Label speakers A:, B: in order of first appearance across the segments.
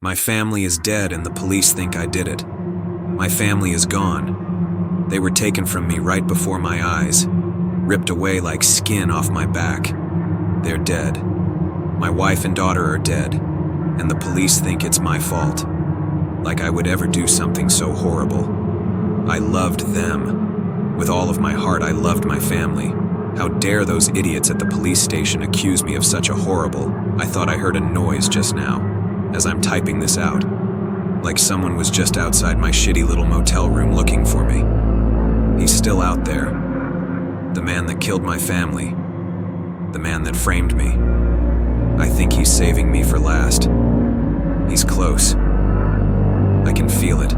A: My family is dead and the police think I did it. My family is gone. They were taken from me right before my eyes, ripped away like skin off my back. They're dead. My wife and daughter are dead, and the police think it's my fault. Like I would ever do something so horrible. I loved them. With all of my heart, I loved my family. How dare those idiots at the police station accuse me of such a horrible... I thought I heard a noise just now, as I'm typing this out. Like someone was just outside my shitty little motel room looking for me. He's still out there. The man that killed my family. The man that framed me. I think he's saving me for last. He's close. I can feel it.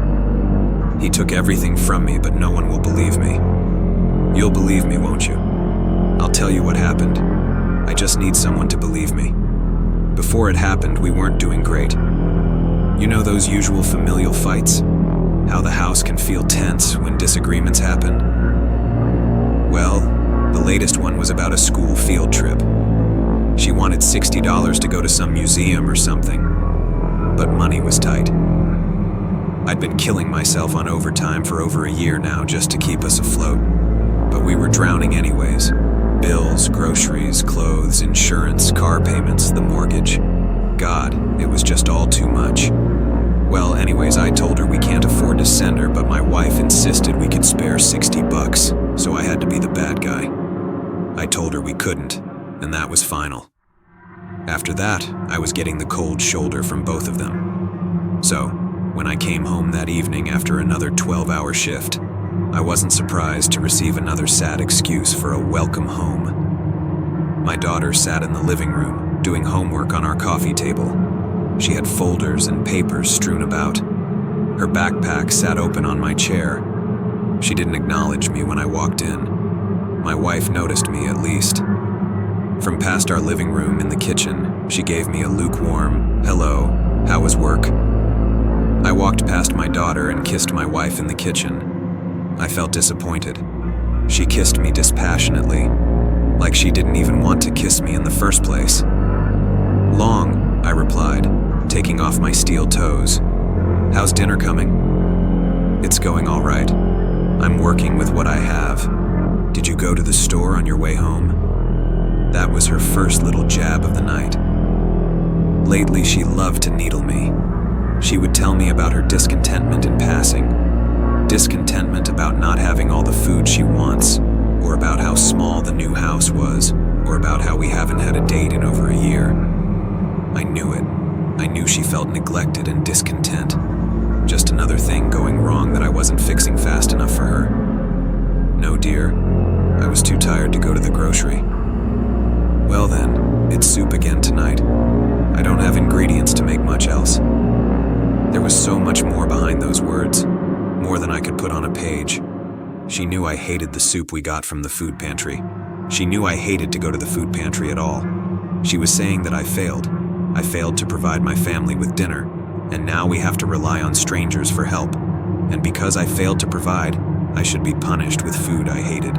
A: He took everything from me, but no one will believe me. You'll believe me, won't you? I'll tell you what happened. I just need someone to believe me. Before it happened, we weren't doing great. You know those usual familial fights? How the house can feel tense when disagreements happen? Well, the latest one was about a school field trip. She wanted $60 to go to some museum or something, but money was tight. I'd been killing myself on overtime for over a year now just to keep us afloat, but we were drowning anyways. Bills, groceries, clothes, insurance, car payments, the mortgage. God, it was just all too much. Well, anyways, I told her we can't afford to send her, but my wife insisted we could spare $60, so I had to be the bad guy. I told her we couldn't, and that was final. After that, I was getting the cold shoulder from both of them. So, when I came home that evening after another 12-hour shift, I wasn't surprised to receive another sad excuse for a welcome home. My daughter sat in the living room, doing homework on our coffee table. She had folders and papers strewn about. Her backpack sat open on my chair. She didn't acknowledge me when I walked in. My wife noticed me, at least. From past our living room in the kitchen, she gave me a lukewarm, "Hello, how was work?" I walked past my daughter and kissed my wife in the kitchen. I felt disappointed. She kissed me dispassionately, like she didn't even want to kiss me in the first place. "Long," I replied, taking off my steel toes. "How's dinner coming?" "It's going all right. I'm working with what I have. Did you go to the store on your way home?" That was her first little jab of the night. Lately, she loved to needle me. She would tell me about her discontentment in passing. Discontentment about not having all the food she wants, or about how small the new house was, or about how we haven't had a date in over a year. I knew it. I knew she felt neglected and discontent. Just another thing going wrong that I wasn't fixing fast enough for her. "No, dear. I was too tired to go to the grocery." "Well then, it's soup again tonight. I don't have ingredients to make much else." There was so much more behind those words, more than I could put on a page. She knew I hated the soup we got from the food pantry. She knew I hated to go to the food pantry at all. She was saying that I failed. I failed to provide my family with dinner, and now we have to rely on strangers for help. And because I failed to provide, I should be punished with food I hated.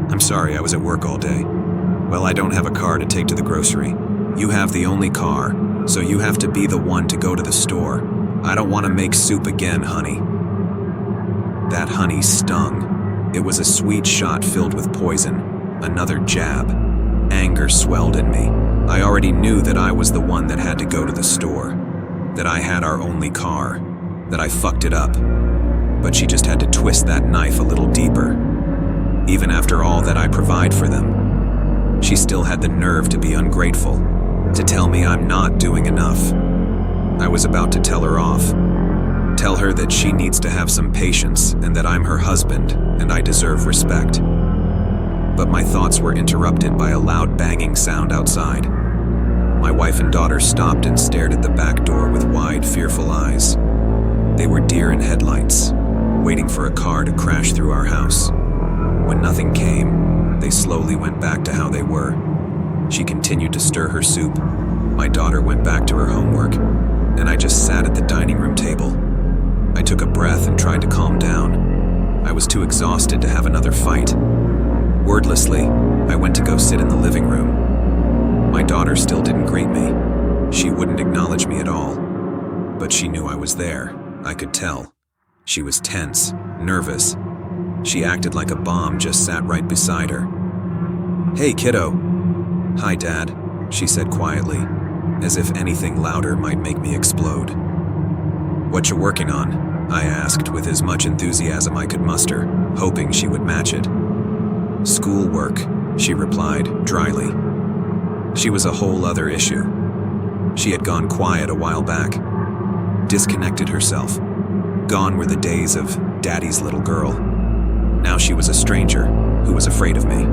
A: "I'm sorry, I was at work all day." "Well, I don't have a car to take to the grocery. You have the only car, so you have to be the one to go to the store. I don't want to make soup again, honey." That honey stung. It was a sweet shot filled with poison. Another jab. Anger swelled in me. I already knew that I was the one that had to go to the store. That I had our only car. That I fucked it up. But she just had to twist that knife a little deeper. Even after all that I provide for them, she still had the nerve to be ungrateful. To tell me I'm not doing enough. I was about to tell her off. Tell her that she needs to have some patience and that I'm her husband and I deserve respect. But my thoughts were interrupted by a loud banging sound outside. My wife and daughter stopped and stared at the back door with wide, fearful eyes. They were deer in headlights, waiting for a car to crash through our house. When nothing came, they slowly went back to how they were. She continued to stir her soup. My daughter went back to her homework, and I just sat at the dining room table. I took a breath and tried to calm down. I was too exhausted to have another fight. Wordlessly, I went to go sit in the living room. My daughter still didn't greet me. She wouldn't acknowledge me at all. But she knew I was there. I could tell. She was tense, nervous. She acted like a bomb just sat right beside her. "Hey, kiddo." "Hi, Dad," she said quietly, as if anything louder might make me explode. "What you working on?" I asked with as much enthusiasm I could muster, hoping she would match it. "Schoolwork," she replied, dryly. She was a whole other issue. She had gone quiet a while back, disconnected herself. Gone were the days of Daddy's little girl. Now she was a stranger who was afraid of me.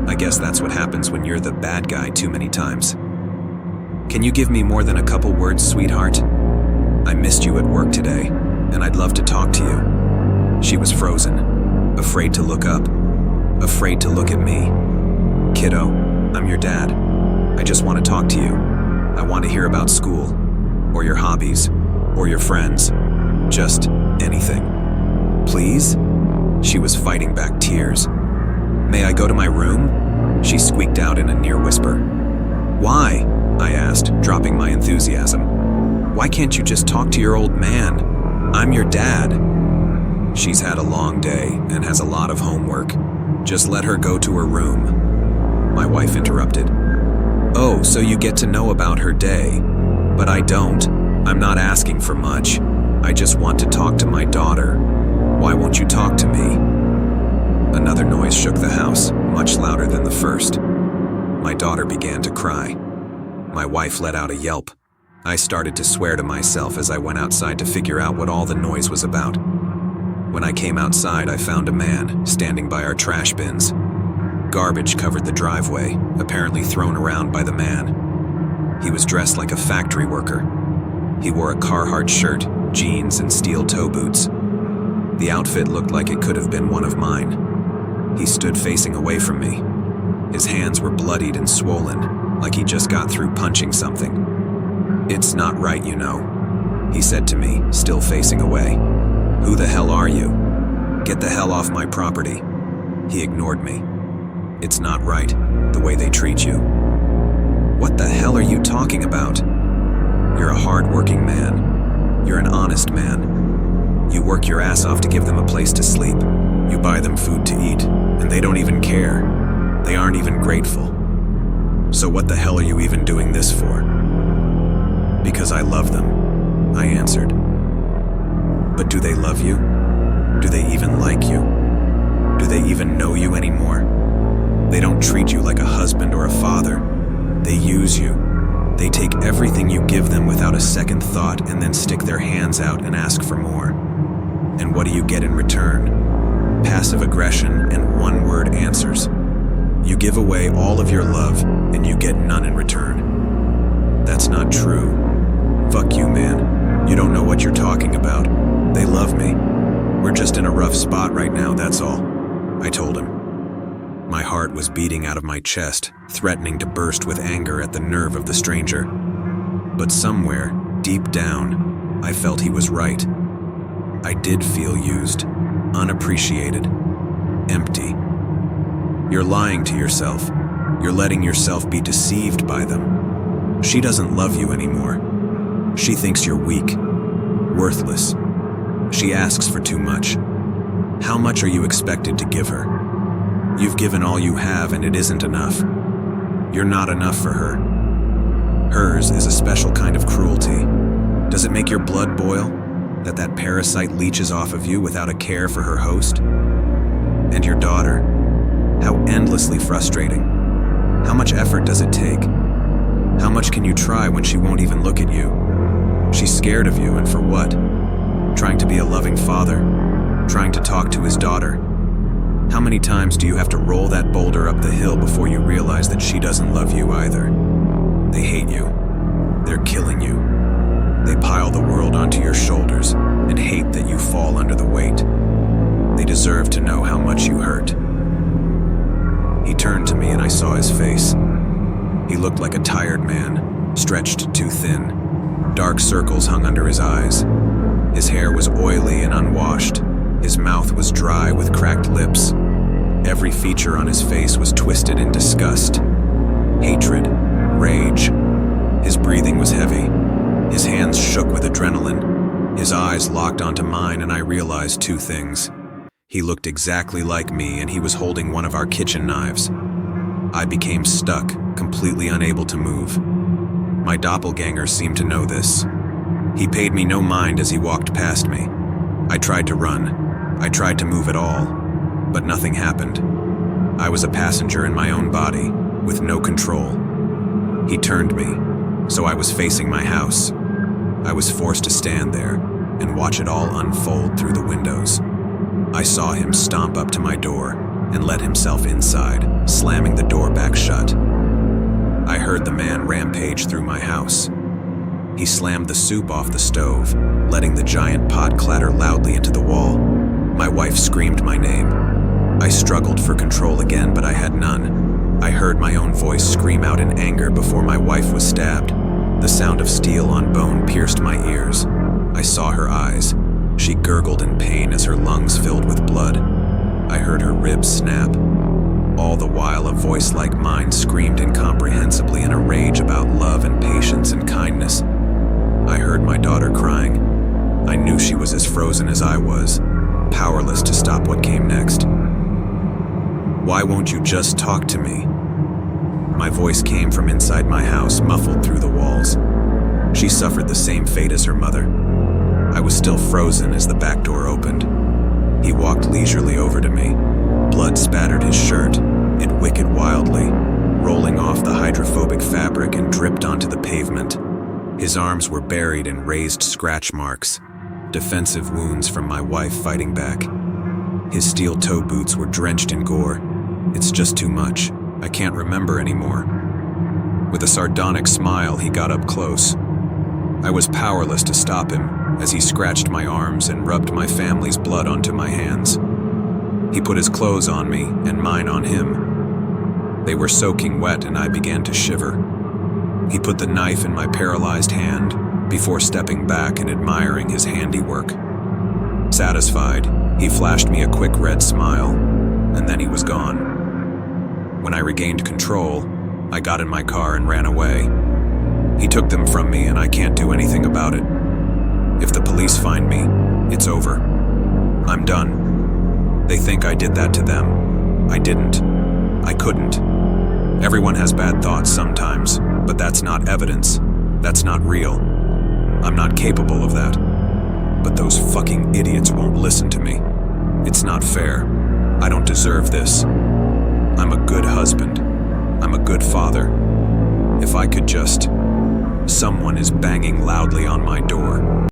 A: I guess that's what happens when you're the bad guy too many times. "Can you give me more than a couple words, sweetheart? I missed you at work today, and I'd love to talk to you." She was frozen, afraid to look up, afraid to look at me. "Kiddo, I'm your dad. I just want to talk to you. I want to hear about school, or your hobbies, or your friends. Just anything. Please?" She was fighting back tears. "May I go to my room?" she squeaked out in a near whisper. "Why?" I asked, dropping my enthusiasm. "Why can't you just talk to your old man? I'm your dad." "She's had a long day and has a lot of homework. Just let her go to her room." My wife interrupted. "Oh, so you get to know about her day. But I don't. I'm not asking for much. I just want to talk to my daughter. Why won't you talk to me?" Another noise shook the house, much louder than the first. My daughter began to cry. My wife let out a yelp. I started to swear to myself as I went outside to figure out what all the noise was about. When I came outside, I found a man standing by our trash bins. Garbage covered the driveway, apparently thrown around by the man. He was dressed like a factory worker. He wore a Carhartt shirt, jeans, and steel toe boots. The outfit looked like it could have been one of mine. He stood facing away from me. His hands were bloodied and swollen, like he just got through punching something. "It's not right, you know," he said to me, still facing away. "Who the hell are you? Get the hell off my property." He ignored me. "It's not right, the way they treat you." "What the hell are you talking about? You're a hard-working man. You're an honest man. You work your ass off to give them a place to sleep. You buy them food to eat, and they don't even care. They aren't even grateful. So what the hell are you even doing this for?" "Because I love them," I answered. "But do they love you? Do they even like you? Do they even know you anymore? They don't treat you like a husband or a father. They use you. They take everything you give them without a second thought and then stick their hands out and ask for more. And what do you get in return? Passive aggression and one-word answers. You give away all of your love and you get none in return. That's not true. Fuck you, man. You don't know what you're talking about. They love me. We're just in a rough spot right now, that's all," I told him. My heart was beating out of my chest, threatening to burst with anger at the nerve of the stranger. But somewhere, deep down, I felt he was right. I did feel used, unappreciated, empty. You're lying to yourself. You're letting yourself be deceived by them. She doesn't love you anymore. She thinks you're weak, worthless. She asks for too much. How much are you expected to give her? You've given all you have and it isn't enough. You're not enough for her. Hers is a special kind of cruelty. Does it make your blood boil that that parasite leeches off of you without a care for her host? And your daughter, how endlessly frustrating. How much effort does it take? How much can you try when she won't even look at you? She's scared of you, and for what? Trying to be a loving father, trying to talk to his daughter. How many times do you have to roll that boulder up the hill before you realize that she doesn't love you either? They hate you. They're killing you. They pile the world onto your shoulders and hate that you fall under the weight. They deserve to know how much you hurt. He turned to me and I saw his face. He looked like a tired man, stretched too thin. Dark circles hung under his eyes. His hair was oily and unwashed. His mouth was dry with cracked lips. Every feature on his face was twisted in disgust, hatred, rage. His breathing was heavy. His hands shook with adrenaline. His eyes locked onto mine, and I realized two things. He looked exactly like me, and he was holding one of our kitchen knives. I became stuck, completely unable to move. My doppelganger seemed to know this. He paid me no mind as he walked past me. I tried to run. I tried to move at all, but nothing happened. I was a passenger in my own body, with no control. He turned me, so I was facing my house. I was forced to stand there and watch it all unfold through the windows. I saw him stomp up to my door and let himself inside, slamming the door back shut. I heard the man rampage through my house. He slammed the soup off the stove, letting the giant pot clatter loudly into the wall. My wife screamed my name. I struggled for control again, but I had none. I heard my own voice scream out in anger before my wife was stabbed. The sound of steel on bone pierced my ears. I saw her eyes. She gurgled in pain as her lungs filled with blood. I heard her ribs snap. All the while, a voice like mine screamed incomprehensibly in a rage about love and patience and kindness. I heard my daughter crying. I knew she was as frozen as I was, powerless to stop what came next. "Why won't you just talk to me?" My voice came from inside my house, muffled through the walls. She suffered the same fate as her mother. I was still frozen as the back door opened. He walked leisurely over to me. Blood spattered his shirt. It wicketed wildly, rolling off the hydrophobic fabric and dripped onto the pavement. His arms were buried in raised scratch marks, defensive wounds from my wife fighting back. His steel toe boots were drenched in gore. "It's just too much. I can't remember anymore." With a sardonic smile, he got up close. I was powerless to stop him as he scratched my arms and rubbed my family's blood onto my hands. He put his clothes on me and mine on him. They were soaking wet, and I began to shiver. He put the knife in my paralyzed hand before stepping back and admiring his handiwork. Satisfied, he flashed me a quick red smile, and then he was gone. When I regained control, I got in my car and ran away. He took them from me, and I can't do anything about it. If the police find me, it's over. I'm done. They think I did that to them. I didn't. I couldn't. Everyone has bad thoughts sometimes, but that's not evidence. That's not real. I'm not capable of that. But those fucking idiots won't listen to me. It's not fair. I don't deserve this. I'm a good husband. I'm a good father. If I could just... Someone is banging loudly on my door.